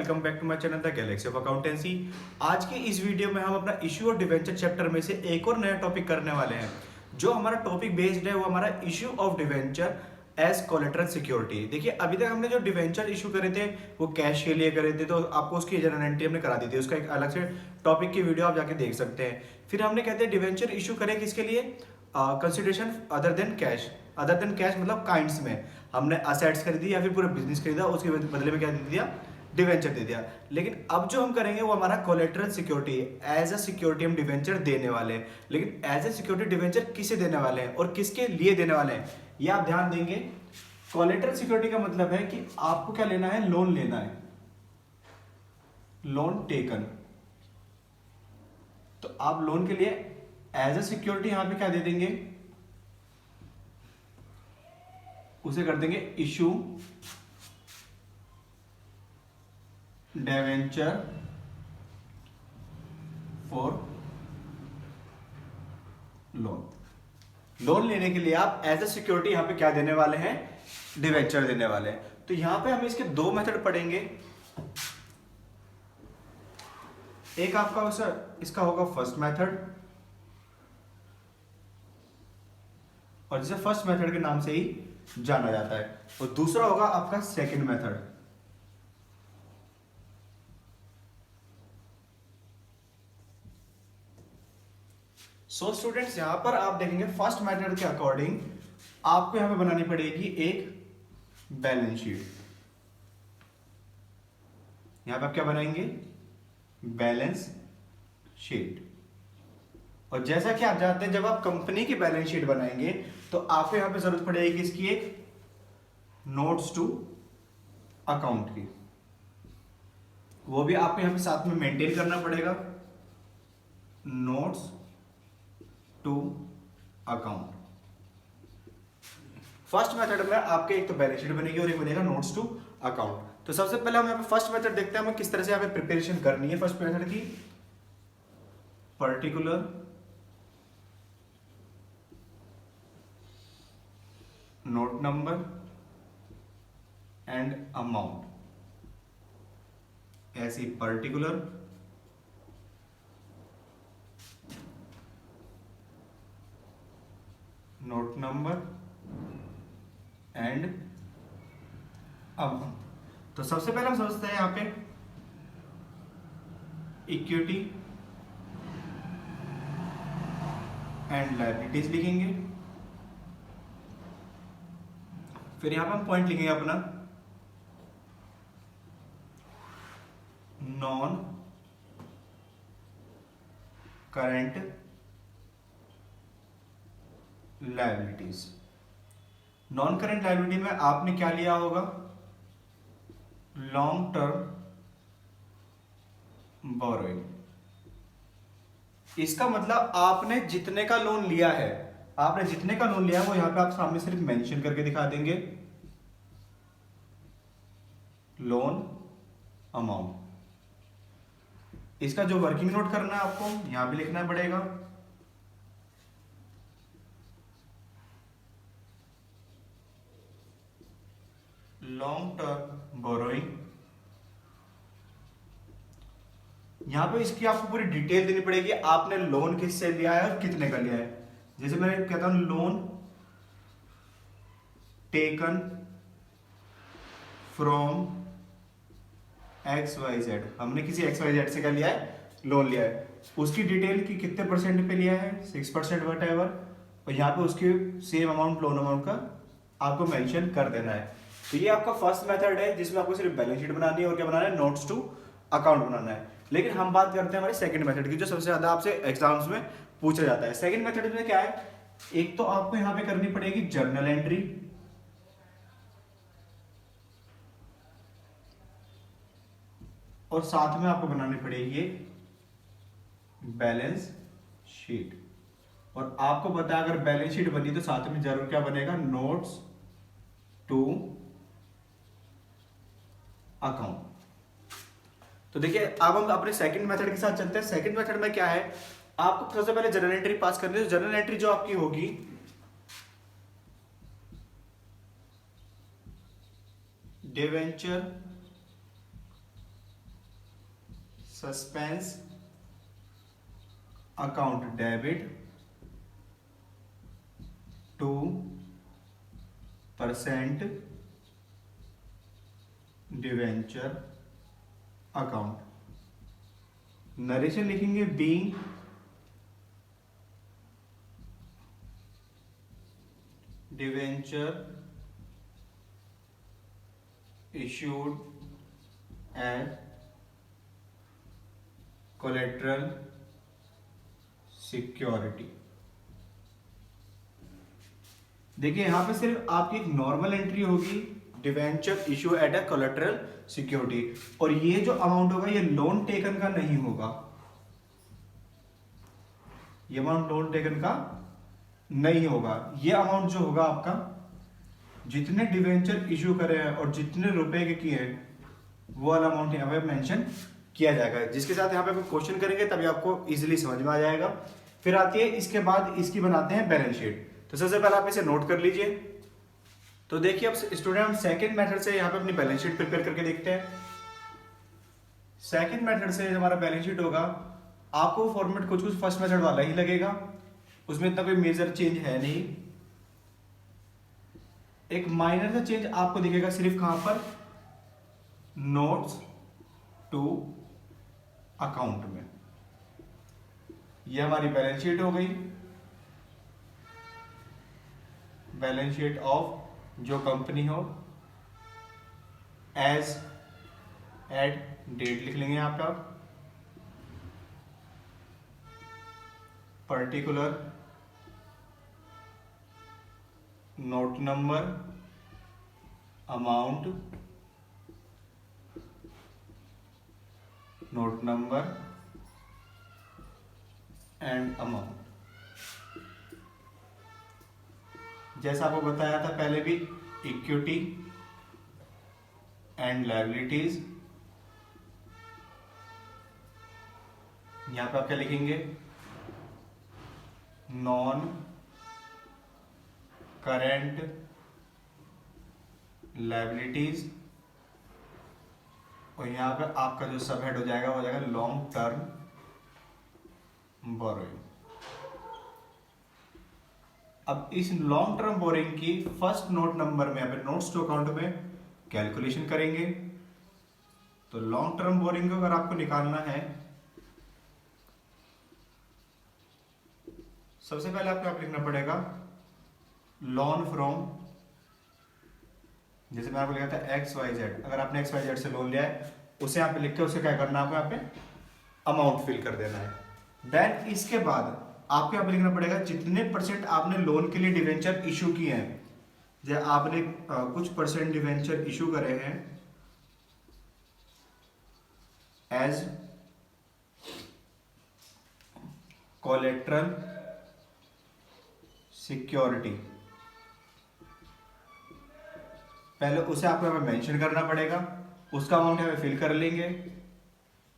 Welcome back to my channel the galaxy of accountancy. आज की इस वीडियो में हम अपना इश्यू और डिवेंचर चैप्टर में से एक और नया टॉपिक करने वाले हैं। जो हमारा टॉपिक बेस्ड है वो हमारा issue of debenture as collateral security. देखिए अभी तक हमने जो डिवेंचर इशू करे थे वो कैश के लिए करे थे, तो आपको उसकी जनरल एंट्री हमने करा दी थी, उसका एक अलग से टॉपिक की वीडियो आप जाके देख सकते हैं। फिर हमने कहते हैं डिवेंचर इशू करें किसके लिए, consideration other than cash. Other than cash मतलब काइंड्स में हमने असेट्स खरीदी या फिर पूरा बिजनेस खरीदा, उसके बदले में क्या दे दिया, डिवेंचर दे दिया। लेकिन अब जो हम करेंगे वो हमारा collateral security, as a security हम डिवेंचर देने वाले हैं। लेकिन एज अ सिक्योरिटी डिवेंचर किसे देने वाले हैं और किसके लिए देने वाले हैं, ये आप ध्यान देंगे। कोलेटरल सिक्योरिटी का मतलब है कि आपको क्या लेना है, लोन लेना है, लोन टेकन। तो आप लोन के लिए एज अ सिक्योरिटी यहां पे क्या दे देंगे, उसे कर देंगे issue debenture for loan. Loan लेने के लिए आप एज अ सिक्योरिटी यहां पे क्या देने वाले हैं, डिवेंचर देने वाले हैं। तो यहां पे हम इसके दो मेथड पढ़ेंगे। एक आपका इसका होगा फर्स्ट मेथड, और जिसे फर्स्ट मेथड के नाम से ही जाना जाता है, और दूसरा होगा आपका सेकंड मेथड। सो स्टूडेंट्स यहां पर आप देखेंगे फर्स्ट मेथड के अकॉर्डिंग आपको यहां पे बनानी पड़ेगी एक बैलेंस शीट। यहां पे आप क्या बनाएंगे, बैलेंस शीट। और जैसा कि आप जानते हैं जब आप कंपनी की बैलेंस शीट बनाएंगे तो आपको यहां पे जरूरत पड़ेगी इसकी एक नोट्स टू अकाउंट की, वो भी आपको यहां पे साथ में मेंटेन करना पड़ेगा, notes to account. First method में आपके एक तो बैलेंस शीट बनेगी और एक बनेगा नोट्स टू अकाउंट। तो सबसे पहले हम यहाँ पे फर्स्ट मेथड देखते हैं हमें किस तरह से यहाँ पे प्रिपरेशन करनी है फर्स्ट मेथड की। Particular note number and amount, ऐसी particular note number and amount. तो सबसे पहले हम समझते हैं यहां पे इक्विटी एंड लायबिलिटीज लिखेंगे। फिर यहां पे हम पॉइंट लिखेंगे अपना non current liabilities. Non current liability में आपने क्या लिया होगा, लॉन्ग टर्म बोरोइंग। इसका मतलब आपने जितने का लोन लिया है, आपने जितने का लोन लिया है वो यहां पे आप सामने सिर्फ मेंशन करके दिखा देंगे, लोन अमाउंट। इसका जो वर्किंग नोट करना है आपको यहां पे लिखना पड़ेगा, लॉन्ग टर्म बोरोइंग। यहां पे इसकी आपको पूरी डिटेल देनी पड़ेगी, आपने लोन किससे लिया है और कितने का लिया है। जैसे मैं कहता हूं लोन टेकन फ्रॉम XYZ, हमने किसी XYZ से क्या लिया है, लोन लिया है। उसकी डिटेल की कितने परसेंट पे लिया है, 6% वट एवर, और यहाँ पे उसकी सेम अमाउंट लोन अमाउंट का आपको मेंशन कर देना है। तो ये आपका फर्स्ट मेथड है जिसमें आपको सिर्फ बैलेंस शीट बनानी है और क्या बनाना है, नोट्स टू अकाउंट बनाना है। लेकिन हम बात करते हैं हमारे सेकंड मेथड की, जो सबसे ज्यादा आपसे एग्जाम्स में पूछा जाता है। सेकंड मेथड में क्या है, एक तो आपको यहाँ पे करनी पड़ेगी जर्नल एंट्री, और साथ में आपको बनानी पड़ेगी बैलेंस शीट। और आपको पता है अगर बैलेंस शीट बनी तो साथ में जरूर क्या बनेगा, नोट्स टू अकाउंट। तो देखिए अब हम अपने सेकंड मेथड के साथ चलते हैं। सेकंड मेथड में क्या है, आपको सबसे पहले जर्नल एंट्री पास करनी है। जर्नल एंट्री जो आपकी होगी debenture suspense account debit 2% debenture account. Narration लिखेंगे being debenture issued as collateral security। देखिए यहां पे सिर्फ आपकी एक नॉर्मल एंट्री होगी, debenture issue at a collateral security, और ये जो अमाउंट होगा ये लोन टेकन का नहीं होगा, ये अमाउंट लोन टेकन का नहीं होगा। ये अमाउंट जो होगा आपका जितने डिवेंचर इशू करे हैं और जितने रुपए के किए हैं वो वाला अमाउंट यहाँ पे मेंशन किया जाएगा, जिसके साथ यहाँ पे क्वेश्चन करेंगे तभी आपको इजीली समझ में आ जाएगा। फिर आती है इसके बाद इसकी बनाते हैं बैलेंस शीट। तो सबसे पहले आप इसे नोट कर लीजिए। तो देखिए अब स्टूडेंट हम सेकंड मेथड से यहाँ पे अपनी बैलेंस शीट प्रिपेयर करके देखते हैं। सेकंड मेथड से हमारा बैलेंस शीट होगा, आपको फॉर्मेट कुछ फर्स्ट मेथड वाला ही लगेगा, उसमें इतना कोई मेजर चेंज है नहीं। एक माइनर सा चेंज आपको दिखेगा सिर्फ कहां पर, नोट्स टू अकाउंट में। यह हमारी बैलेंस शीट हो गई, बैलेंस शीट ऑफ जो कंपनी हो, एज एट डेट लिख लेंगे यहां पे आप, particular note number, amount, note number and amount. जैसा आपको बताया था पहले भी, इक्विटी एंड लायबिलिटीज। यहां पे आप क्या लिखेंगे, नॉन करेंट लायबिलिटीज, और यहां पे आपका जो सब हेड हो जाएगा वो हो जाएगा लॉन्ग टर्म बोरोइंग। अब इस लॉन्ग टर्म बोरिंग की फर्स्ट नोट नंबर में यहाँ पे नोट्स टू अकाउंट में कैलकुलेशन करेंगे। तो लॉन्ग टर्म बोरिंग को अगर आपको निकालना है, सबसे पहले आपको आप लिखना पड़ेगा लोन फ्रॉम, जैसे मैं आपको लिखा था XYZ। अगर आपने XYZ से लोन लिया है उसे यहाँ पे लिख के उसे क्या करना है, आपको यहाँ पे अमाउंट फिल कर देना है। देन इसके बाद आपको यहाँ पे लिखना पड़ेगा जितने परसेंट आपने लोन के लिए डिवेंचर इशू किए हैं। जैसे आपने कुछ परसेंट डिवेंचर इशू करे हैं एज कोलेट्रल सिक्योरिटी, पहले उसे आपको यहाँ पे मेंशन करना पड़ेगा, उसका अमाउंट यहाँ पे फिल कर लेंगे,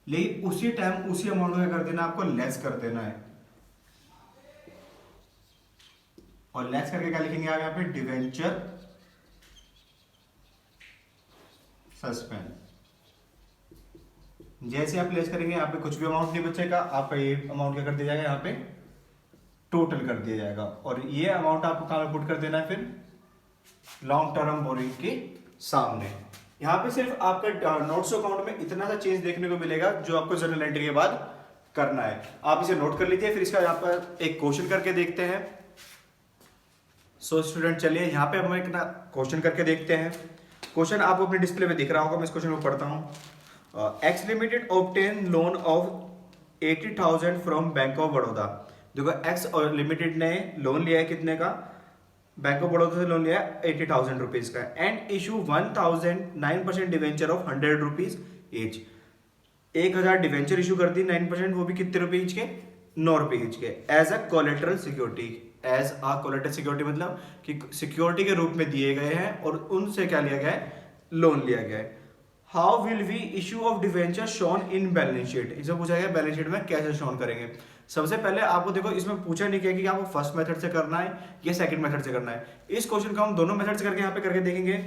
लेकिन उसी टाइम उसी अमाउंट को क्या कर देना, आपको लेस कर देना है। और लेस करके क्या लिखेंगे आप यहाँ पे, डिवेंचर सस्पेंस। जैसे आप लेस करेंगे यहाँ पे कुछ भी अमाउंट नहीं बचेगा, आपका ये अमाउंट क्या कर दिया जाएगा, यहाँ पे टोटल कर दिया जाएगा। और ये अमाउंट आपको कहां पे पुट कर देना है, फिर लॉन्ग टर्म बोरिंग के सामने। यहाँ पे सिर्फ आपका नोट्स अकाउंट में इतना सा चेंज देखने को मिलेगा जो आपको जर्नल एंट्री के बाद करना है। आप इसे नोट कर लीजिए, फिर इसका यहाँ पर एक क्वेश्चन करके देखते हैं। सो स्टूडेंट चलिए यहाँ पे हम एक ना क्वेश्चन करके देखते हैं। क्वेश्चन आपको अपने डिस्प्ले में दिख रहा होगा, मैं इस क्वेश्चन को पढ़ता हूँ। X limited obtain loan of 80,000 from bank of Baroda. देखो एक्स और लिमिटेड ने लोन लिया है कितने का, बैंक ऑफ बड़ौदा से लोन लिया है 80,000 रुपीज का, and issue 1,009% debenture of 100 rupees each. 1,000 debenture issue कर दी 9%, वो भी कितने रुपए ईच के, 9 रुपए ईच के, as a collateral security. As a collateral security मतलब कि सिक्योरिटी के रूप में दिए गए हैं और उनसे क्या लिया गया है, लोन लिया गया है। How will we issue of debenture shown in balance sheet, इसे पूछा गया बैलेंस शीट में कैसे शोन करेंगे। सबसे पहले आपको देखो इसमें पूछा नहीं किया कि आपको फर्स्ट मेथड से करना है या सेकंड मेथड से करना है। इस क्वेश्चन को हम दोनों मेथड से करके यहाँ पे करके देखेंगे।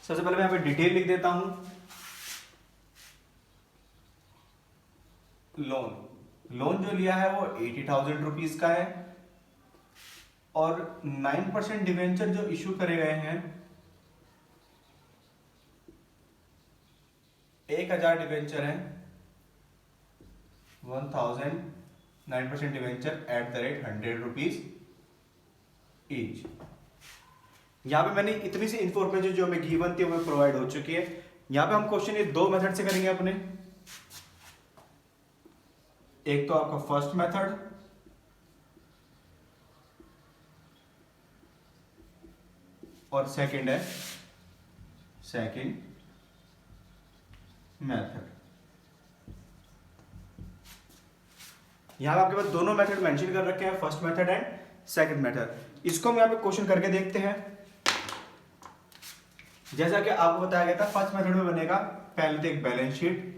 सबसे पहले मैं यहाँ पे डिटेल लिख देता हूं। लोन जो लिया है वो 80,000 रुपीज का है और 9% डिवेंचर जो इशू करे गए हैं 1,000 डिवेंचर है 1,000 9% debenture at the rate 100 rupees each. यहां पे मैंने इतनी सी इंफॉर्मेशन जो हमें गिवन थी वो प्रोवाइड हो चुकी है। यहां पे हम क्वेश्चन ये दो मेथड से करेंगे अपने, एक तो आपका फर्स्ट मेथड और सेकंड है सेकंड मेथड। यहां पे आपके पास दोनों मेथड मेंशन कर रखे हैं, first method and second method. इसको हम यहां पे क्वेश्चन करके देखते हैं। जैसा कि आपको बताया गया था फर्स्ट मेथड में बनेगा पहले तो एक बैलेंस शीट,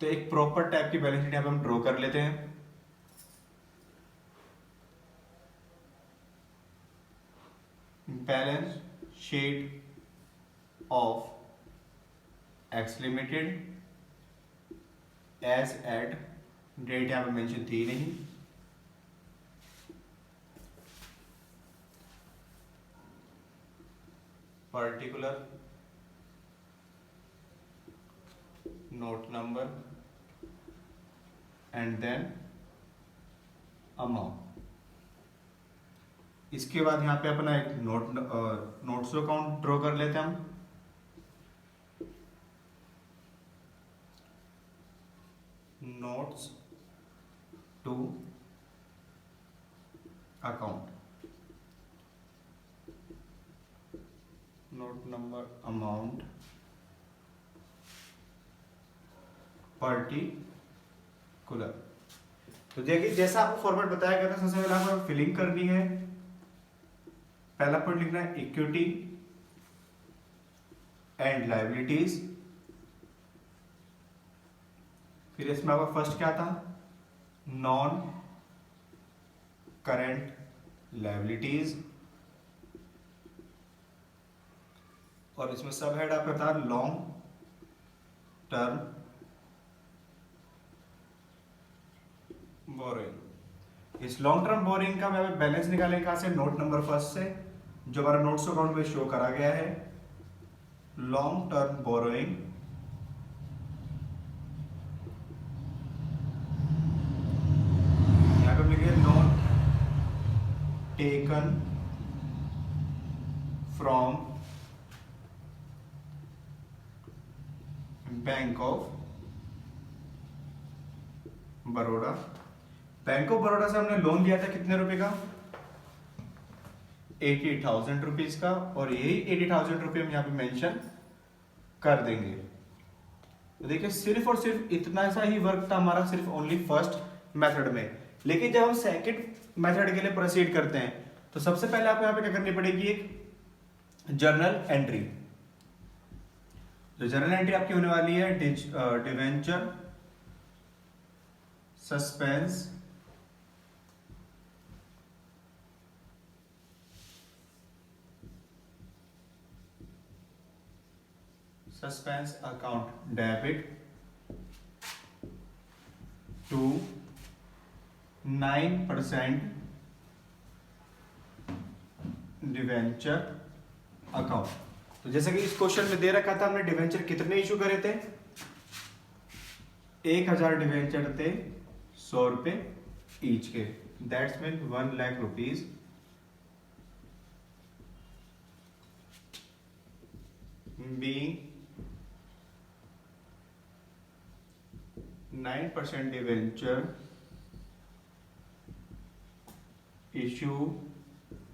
तो एक प्रॉपर टाइप की बैलेंस शीट यहां पे हम ड्रॉ कर लेते हैं। Balance sheet of X limited as at date यहां पे मेंशन थी नहीं, particular note number and then amount. इसके बाद यहां पे अपना एक नोट्स अकाउंट ड्रॉ कर लेते हैं हम। Notes to account, note number amount particular. तो देखिए जैसा आपको फॉर्मेट बताया गया था, सबसे पहले आपको फिलिंग करनी है। पहला पॉइंट लिखना है इक्विटी एंड लायबिलिटीज, फिर इसमें आपका फर्स्ट क्या था, नॉन करेंट लायबिलिटीज, और इसमें सब हेड आपका था लॉन्ग टर्म बोरिंग। इस लॉन्ग टर्म बोरिंग का मैं बैलेंस निकालेंगे कहां से, नोट नंबर फर्स्ट से, जो हमारा नोट्स अकाउंट में शो करा गया है। लॉन्ग टर्म बोरोइंग यहां पे लिखिए loan taken from bank of Baroda. Bank of Baroda से हमने लोन लिया था कितने रुपए का, 80,000 रुपीज का, और यही 80,000 रुपये हम यहाँ पे मेंशन कर देंगे। तो देखिए सिर्फ और सिर्फ इतना सा ही वर्क था हमारा, सिर्फ ओनली फर्स्ट मेथड में। लेकिन जब हम सेकंड मेथड के लिए प्रोसीड करते हैं तो सबसे पहले आपको यहाँ पे क्या करनी पड़ेगी, एक जर्नल एंट्री। तो जर्नल एंट्री आपकी होने वाली है debenture suspense account debit to 9% debenture account. तो जैसे कि इस क्वेश्चन में दे रखा था हमने डिवेंचर कितने इशू करे थे, 1,000 डिवेंचर थे 100 रुपए ईच के, that's mean 1 lakh rupees. Being 9% debenture issue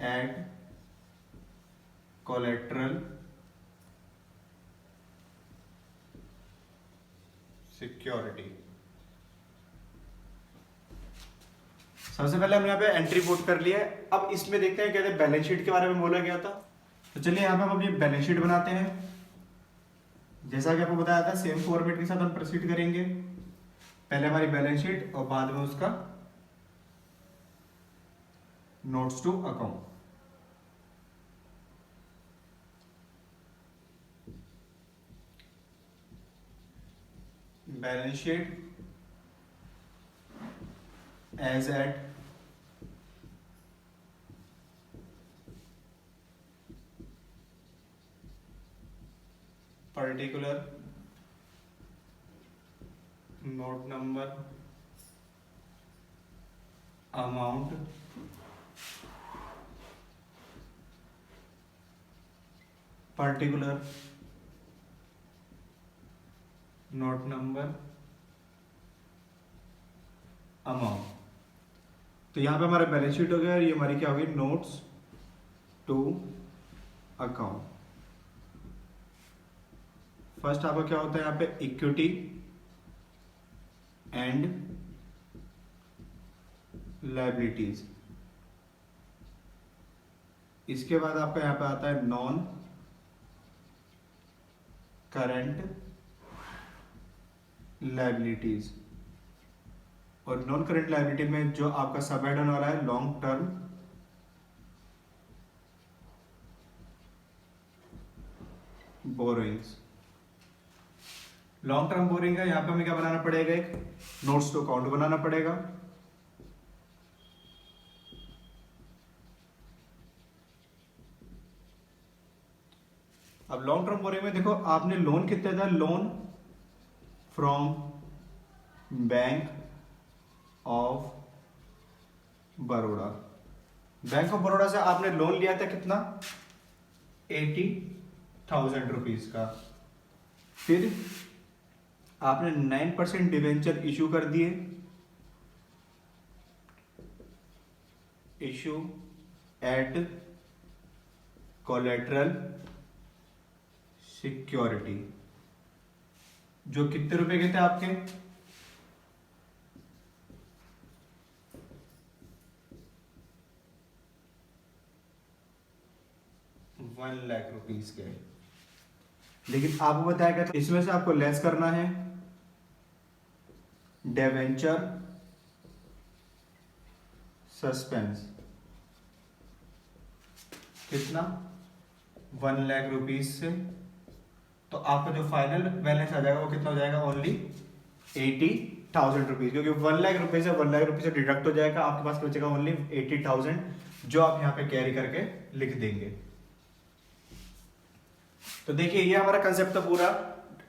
at collateral security. सबसे पहले हमने यहाँ पे एंट्री पुट कर लिया है। अब इसमें देखते हैं कहते हैं बैलेंस शीट के बारे में बोला गया था। तो चलिए यहाँ पे हम अपनी बैलेंस शीट बनाते हैं। जैसा कि आपको बताया था सेम फॉर्मेट के साथ हम प्रोसीड करेंगे। पहले हमारी बैलेंस शीट और बाद में उसका notes to account. Balance sheet as at particular note number amount particular note number amount. तो यहाँ पे हमारा बैलेंस शीट हो गया और ये हमारी क्या होगी, नोट्स टू अकाउंट। फर्स्ट आपका क्या होता है यहाँ पे, इक्विटी एंड लायबिलिटीज। इसके बाद आपका यहाँ पे आता है नॉन करंट लायबिलिटीज। और नॉन करंट लायबिलिटी में जो आपका सब हेड होने वाला है, long term borrowings. Long term borrowing है, यहाँ पे हमें क्या बनाना पड़ेगा, एक नोट्स टू अकाउंट बनाना पड़ेगा। अब लॉन्ग टर्म बोरिंग में देखो आपने लोन कितने था, loan from bank of Baroda. Bank of Baroda से आपने लोन लिया था कितना, 80,000 रुपीज का। फिर आपने 9% डिवेंचर इशू कर दिए, इशू एट कोलेटरल सिक्योरिटी, जो कितने रुपए के थे आपके, 1 लाख रुपीस के। लेकिन आपको बताया गया था इसमें से आपको लेस करना है डिवेंचर सस्पेंस, कितना, 1 लाख रुपीस से। तो आपका जो फाइनल बैलेंस आ जाएगा वो कितना हो जाएगा, ओनली 80,000 रुपीज, क्योंकि 1 लाख रुपए से 1 लाख रुपए से डिडक्ट हो जाएगा, आपके पास बचेगा ओनली 80,000, जो आप यहाँ पे कैरी करके लिख देंगे। तो देखिए ये हमारा कंसेप्ट था पूरा,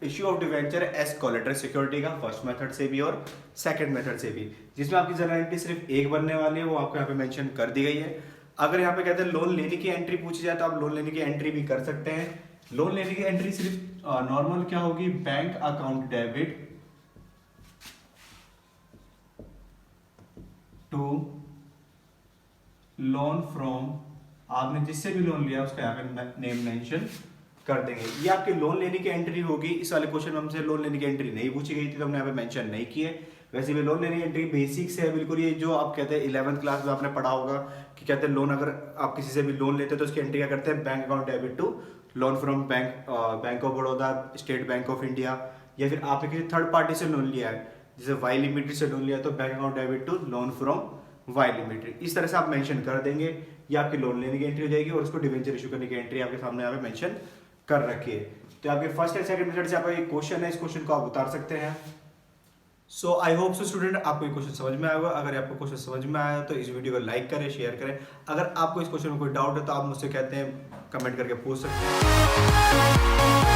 issue of debenture as collateral security का, फर्स्ट मेथड से भी और सेकंड मेथड से भी, जिसमें आपकी जर्नल एंट्री सिर्फ एक बनने वाली है, वो आपको यहाँ पे मेंशन कर दी गई है। अगर यहाँ पे कहते हैं लोन लेने की एंट्री पूछी जाए तो आप लोन लेने की एंट्री भी कर सकते हैं। लोन लेने की एंट्री सिर्फ नॉर्मल क्या होगी, bank account debit to loan from, आपने जिससे भी लोन लिया उसका यहाँ पे नेम मेंशन कर देंगे। ये आपके लोन लेने की एंट्री होगी। इस वाले क्वेश्चन में हमसे लोन लेने की एंट्री नहीं पूछी गई थी तो हमने यहाँ पे मेंशन नहीं किए। वैसे भी लोन लेने की एंट्री बेसिक से है बिल्कुल, ये जो आप कहते हैं 11th क्लास में आपने पढ़ा होगा कि कहते हैं लोन, अगर आप किसी से भी लोन लेते हैं तो उसकी एंट्री क्या करते हैं, bank account debit to loan from bank of Baroda, state bank of India, या फिर आपने किसी थर्ड पार्टी से लोन लिया है, जैसे वाई लिमिटेड से लोन लिया तो bank account debit to loan from Y limited. इस तरह से आप मेंशन कर देंगे, ये आपकी लोन लेने की एंट्री हो जाएगी और उसको डिवेंचर इशू करने की एंट्री आपके सामने यहाँ पे मेंशन कर रखी है। तो आपके फर्स्ट एंड सेकंड मेथड से आपका एक क्वेश्चन है, इस क्वेश्चन को आप उतार सकते हैं। सो आई होप सो स्टूडेंट आपको ये क्वेश्चन समझ में आएगा। अगर आपको क्वेश्चन समझ में आया तो इस वीडियो को लाइक करें, शेयर करें। अगर आपको इस क्वेश्चन में कोई डाउट है तो आप मुझसे कहते हैं कमेंट करके पूछ सकते हैं।